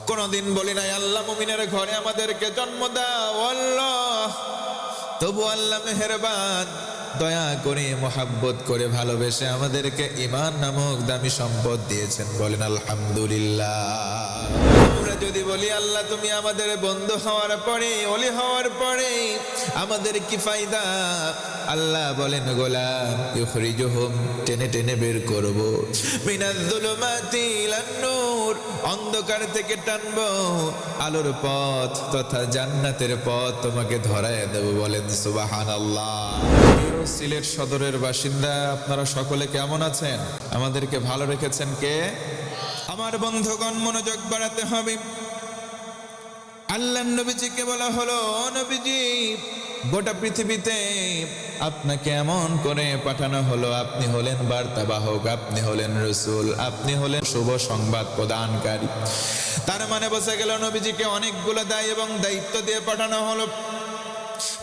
কোনদিন বলি নাই আল্লাহ মুমিনের ঘরে আমাদেরকে জন্ম দাও আল্লাহ। তবু আল্লাহ মেহেরবান, দয়া করে মোহাব্বত করে ভালোবেসে আমাদেরকে ঈমান নামক দামি সম্পদ দিয়েছেন। বলেন আলহামদুলিল্লাহ। আমরা যদি বলি আল্লাহ তুমি আমাদের বন্ধু হওয়ার পরে, ওলি হওয়ার পরে আমাদের কি ফায়দা? আল্লাহ বলেন গোলাম ইখরিজুহুম, টেনে টেনে বের করব, মিনাজ-জুলুমাতি ইলান-নূর, অন্ধকার থেকে টানবো আলোর পথ তথা জান্নাতের পথ তোমাকে ধরায় দেব। বলেন সুবহানাল্লাহ। সিলেট সদরের বাসিন্দা আপনারা সকলে কেমন আছেন? আমাদেরকে ভালো রেখেছেন কে? আমার বন্ধুগণ, মনোযোগ বাড়াতে হবে। আল্লাহর নবীজিকে বলা হলো, নবীজি গোটা পৃথিবীতে আপনাকে এমন করে পাঠানো হলো, আপনি হলেন বার্তাবাহক, আপনি হলেন রাসূল, আপনি হলেন শুভ সংবাদ প্রদানকারী। তার মানে বোঝা গেল নবীজিকে অনেকগুলো দায় এবং দায়িত্ব দিয়ে পাঠানো হলো।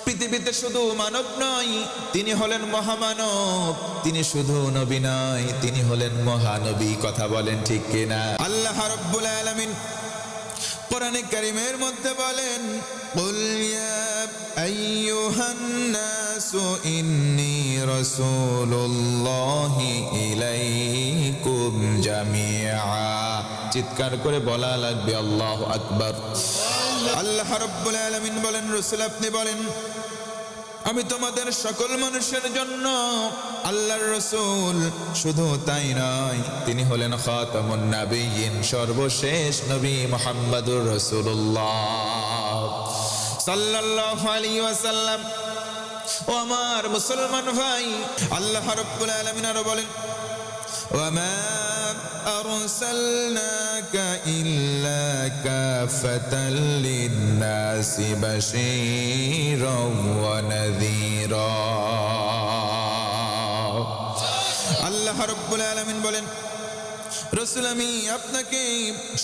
পৃথিবীতে শুধু মানব নয়, তিনি হলেন মহামানব। তিনি শুধু নবী নয়, তিনি হলেন মহানবী। কথা বলেন ঠিক কিনা? আল্লাহ রাব্বুল আলামিন কোরআনে কারীমের মধ্যে বলেন, কুল ইয়া আইয়ুহান নাসু ইন্নী রাসূলুল্লাহি ইলাইকুম জামিআ। চিৎকার করে বলা লাগবে আল্লাহু আকবার। আল্লাহ রাব্বুল আলামিন বলেন, রাসূল আপনি বলেন, আমি তোমাদের সকল মানুষের জন্য আল্লাহর রাসূল। শুধু তাই নয়, তিনি হলেন খাতামুন নাবিয়্যিন, সর্বশেষ নবী মুহাম্মদুর রাসূলুল্লাহ সাল্লাল্লাহু আলাইহি ওয়াসাল্লাম। ও আমার মুসলমান ভাই, আল্লাহ রাব্বুল আলামিন আরো বলেন, ওয়ামা আরসালনাকা ইল্লা কাফাতাল লিন্নাসি বাশীরাও ওয়া নাযীরা। আল্লাহ রাব্বুল আলামিন বলেন, রাসূল আমি আপনাকে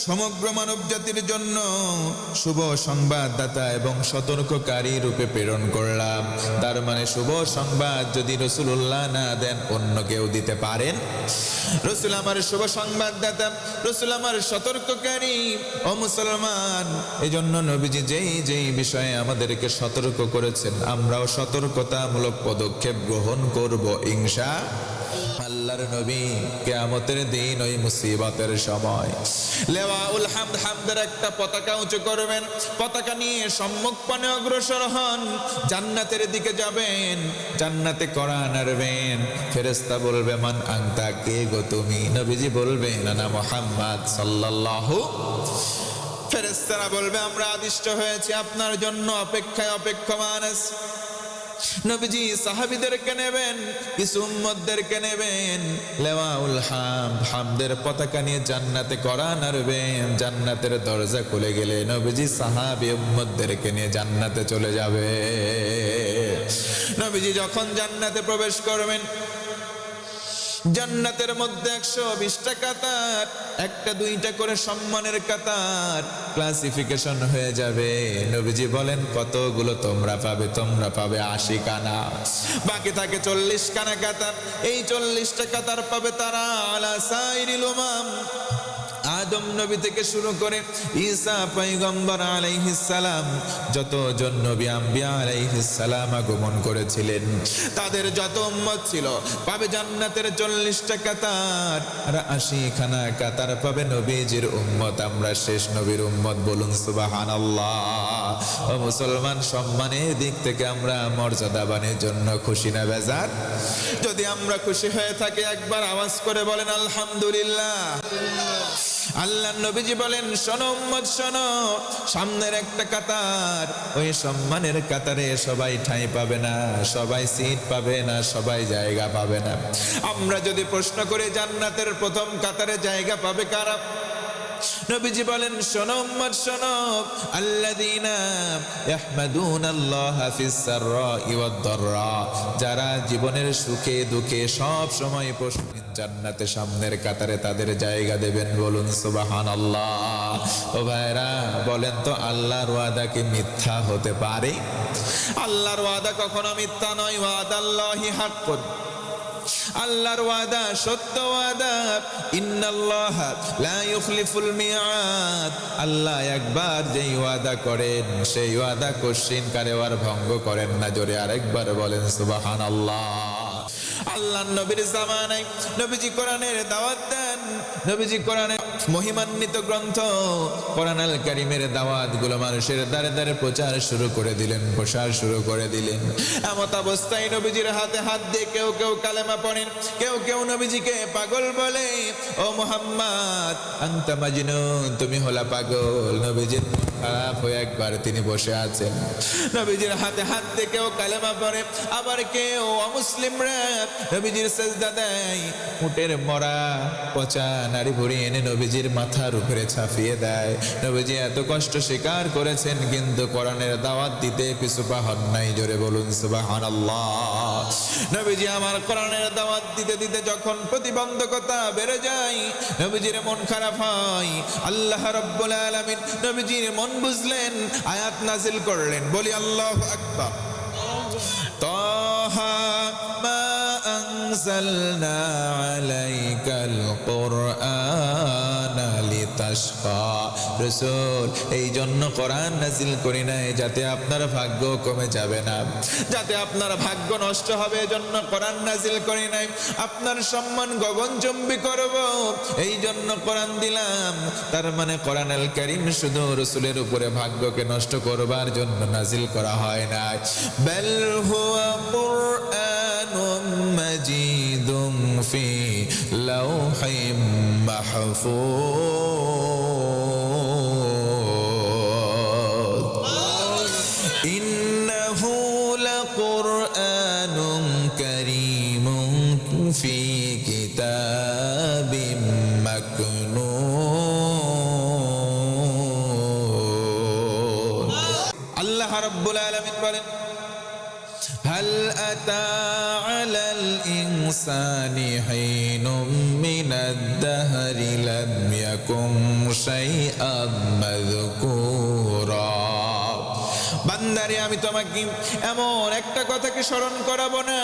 সমগ্র মানব জাতির জন্য শুভ সংবাদদাতা এবং সতর্ককারী রূপে প্রেরণ করলাম। তার মানে শুভ সংবাদ যদি রাসূলুল্লাহ না দেন, অন্য কেউ দিতে পারেন? রাসূল আমার শুভ সংবাদদাতা, রাসূল আমার সতর্ককারী। ও মুসলমান, এজন্য নবীজি যেই বিষয়ে আমাদেরকে সতর্ক করেছেন, আমরাও সতর্কতামূলক পদক্ষেপ গ্রহণ করব ইনশাআল্লাহ। আল্লাহর নবী কিয়ামতের দিন ওই মুসিবতের সময় লেওয়াউল হামদ, হামদের একটা পতাকা উঁচু করবেন। পতাকা নিয়ে সম্মুখ পানে অগ্রসর হন, জান্নাতের দিকে যাবেন, জান্নাতে কড়া নাড়বেন। ফেরেশতা বলবে, মান আনতা, কে গো তুমি? নবীজি বলবেন, আনা মুহাম্মদ সাল্লাল্লাহু। ফেরেশতারা বলবে, আমরা আদিষ্ট হয়েছি আপনার জন্য, অপেক্ষায় অপেক্ষমান আছি। নবীজি সাহাবীদেরকে নেবেন, কিছু উম্মতদেরকে নেবেন, লেওয়াউল হামদ, হামদের পতাকা নিয়ে জান্নাতে কড়া নাড়বেন। জান্নাতের দরজা খুলে গেলে নবীজি সাহাবী উম্মতদেরকে নিয়ে জান্নাতে চলে যাবে। নবীজি যখন জান্নাতে প্রবেশ করবেন, জান্নাতের মধ্যে 120টা কাতার, একটা দুইটা করে সম্মানের কাতার ক্লাসিফিকেশন হয়ে যাবে। নবীজি বলেন, কতগুলো তোমরা পাবে? তোমরা পাবে 80 কানা, বাকি থাকে 40 কানা কাতার। এই 40টা কাতার পাবে তারা আলা সাইরিল উমাম, আদম নবী থেকে শুরু করে ঈসা পয়গম্বর আলাইহিস সালাম, যতজন নবী আম্বিয়া আলাইহিস সালাম আগমন করেছিলেন, তাদের যত উম্মত ছিল পাবে জান্নাতের 40টা কাতার। আর 80 খানা কাতার পাবে নবীজির উম্মত। আমরা শেষ নবীর উম্মত। বলুন সুবহানাল্লাহ। ও মুসলমান, সম্মানের দিক থেকে আমরা মর্যাদাবানের জন্য খুশি না বেজার? যদি আমরা খুশি হয়ে থাকি, একবার আওয়াজ করে বলেন আলহামদুলিল্লাহ। আল্লাহ নবীজি বলেন, শোনো উম্মত শোনো, সামনের একটা কাতার, ওই সম্মানের কাতারে সবাই ঠাঁই পাবে না, সবাই সিট পাবে না, সবাই জায়গা পাবে না। আমরা যদি প্রশ্ন করি জান্নাতের প্রথম কাতারে জায়গা পাবে কারা? নবীজি বলেন, শোনো উম্মত শোনো, আল্লাযীনা ইয়াহমাদুনাল্লাহা ফিস সাররাই ওয়াদ দাররা, যারা জীবনের সুখে দুঃখে সব সময় জান্নাতে সামনের কাতারে তাদের জায়গা দেবেন। বলুন সুবহানাল্লাহ। ও ভাইরা, বলেন তো আল্লাহর ওয়াদা কি মিথ্যা হতে পারে? আল্লাহর ওয়াদা কখনো মিথ্যা নয়। ওয়াদাল্লাহি হাক্কুন, আল্লাহর ওয়াদা সত্য ওয়াদা, ইন্নাল্লাহা লা ইউখলিফুল মিআদ। আল্লাহ একবার যেই ওয়াদা করেন সেই ওয়াদা কোশ্চিন কারেও আর ভঙ্গ করেন না। জোরে আরেকবার বলেন সুবহানাল্লাহ। আল্লাহর নবীর জামানায় নবীজি কোরআনের দাওয়াত দেন। নবীজি কোরআনের মহিমান্বিত গ্রন্থ কোরআন আল কারীমের দাওয়াতগুলো মানুষের দ্বারে দ্বারে প্রচার শুরু করে দিলেন, প্রসার শুরু করে দিলেন। এমত অবস্থায় নবীজির হাতে হাত দিয়ে কেউ কেউ কালেমা পড়েন, কেউ কেউ নবীজিকে পাগল বলে। ও মুহাম্মদ আনতা মাজনুন, তুমি হলা পাগল। নবীজির খারাপ হয়ে একবার তিনি বসে আছেন। নবীজির হাতে হাত দিয়ে কেউ কালেমা পড়ে, আবার কেউ অমুসলিমরা নবীজির সেজদা দেয়। উটের মরা পচা নারী ভুড়ি এনে নবীজির মাথার উপরে ছাপিয়ে দেয়। নবীজি এত কষ্ট স্বীকার করেছেন কিন্তু কোরআনের দাওয়াত দিতে পিছুপা হন নাই। জোরে বলুন সুবহানাল্লাহ। নবীজি আমার কোরআনের দাওয়াত দিতে দিতে যখন প্রতিবন্ধকতা বেড়ে যায়, নবীজির মন খারাপ হয়। আল্লাহ রাব্বুল আলামিন নবীজির মন বুঝলেন, আয়াত নাজিল করলেন। বলি আল্লাহু আকবার। তাহা মা আনজালনা আলাইকাল কুরআনা লিতাশকা। রাসূল এই জন্য কোরআন নাজিল করি নাই যাতে আপনার ভাগ্য কমে যাবে না, যাতে আপনার ভাগ্য নষ্ট হবে, এজন্য কোরআন নাজিল করি নাই। আপনার সম্মান গগনচুম্বী করব এই জন্য কোরআন দিলাম। তার মানে কোরআন আল কারীম শুধু রাসূলের উপরে ভাগ্যকে নষ্ট করবার জন্য নাজিল করা হয় না। বাল হুয়া কুরআনুম মাজিদুম ফি লাওহিম মাহফুজ। ইন্নাহু লাকুরআনুন কারীমুন ফি কিতাবিম মাকনুন। আল্লাহ রাব্বুল আলামিন বলেন, হাল আতা আলাল ইনসানি হিনুম মিনাদ দাহরি লাম ইয়াকুম শাইআম মাযকুরা। বান্দারে আমি তোমাকে এমন একটা কথাকে স্মরণ করাবো না,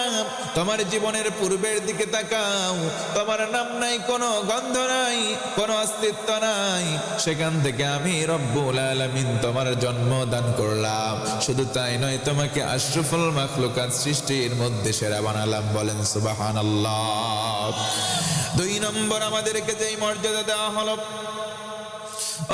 তোমার জীবনের পূর্বের দিকে তাকাও, তোমার নাম নাই, কোনো গন্ধ নাই, কোনো অস্তিত্ব নাই, সেখান থেকে আমি রব্বুল আলামিন তোমার জন্ম দান করলাম। শুধু তাই নয়, তোমাকে আশরাফুল মাখলুকাত সৃষ্টির মধ্যে সেরা বানালাম। বলেন সুবহানাল্লাহ। 2 নম্বর আমাদেরকে যেই মর্যাদা দেওয়া হলো,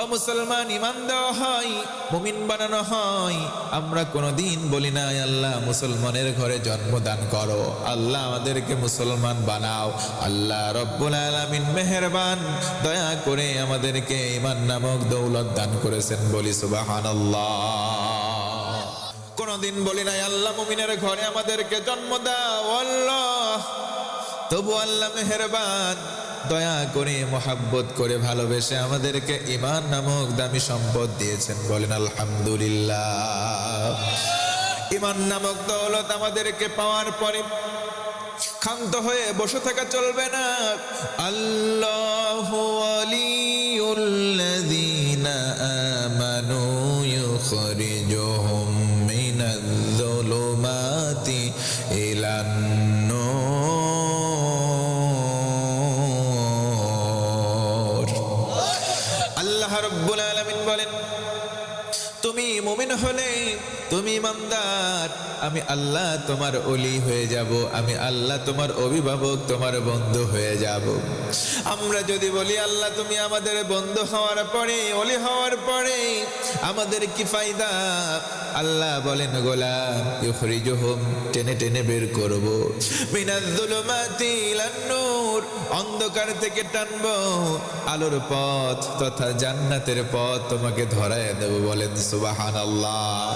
ও মুসলমান, ঈমান দেওয়া হয়, মুমিন বানানো হয়। আমরা কোনোদিন বলি না আল্লাহ মুসলমানের ঘরে জন্মদান করো, আল্লাহ আমাদেরকে মুসলমান বানাও। আল্লাহ রব্বুল আলামিন মেহেরবান, দয়া করে আমাদেরকে ঈমান নামক দৌলত দান করেছেন। বলি সুবহানাল্লাহ। কোনোদিন বলি না আল্লাহ মুমিনের ঘরে আমাদেরকে জন্ম দাও আল্লাহ। তবু আল্লাহ মেহেরবান, দয়া করে মোহাব্বত করে ভালোবেসে আমাদেরকে ঈমান নামক দামি সম্পদ দিয়েছেন। বলেন আলহামদুলিল্লাহ। ঈমান নামক দৌলত আমাদেরকে পাওয়ার পরে ক্ষান্ত হয়ে বসে থাকা চলবে না। আল্লাহু ওয়ালিয়ুল্লাযীনা আমানু ইউখরিজুহুম মিনায-যুলুমাতি ইলান নূর। আল্লাহ রাব্বুল আলামিন বলেন, তুমি মুমিন হলে, তুমি ইমানদার, আমি আল্লাহ তোমার ওলি হয়ে যাব, আমি আল্লাহ তোমার অভিভাবক, তোমার বন্ধু হয়ে যাব। আমরা যদি বলি আল্লাহ তুমি আমাদের বন্ধু হওয়ার পরে, ওলি হওয়ার পরে আমাদের কি ফায়দা? আল্লাহ বলেন, গোলাম ইউখরিজুহুম, টেনে টেনে বের করব, মিনায-যুলুমাতি ইলান নূর, অন্ধকার থেকে টানবো আলোর পথ তথা জান্নাতের পথ তোমাকে ধরায় দেব। বলেন সুবহানাল্লাহ।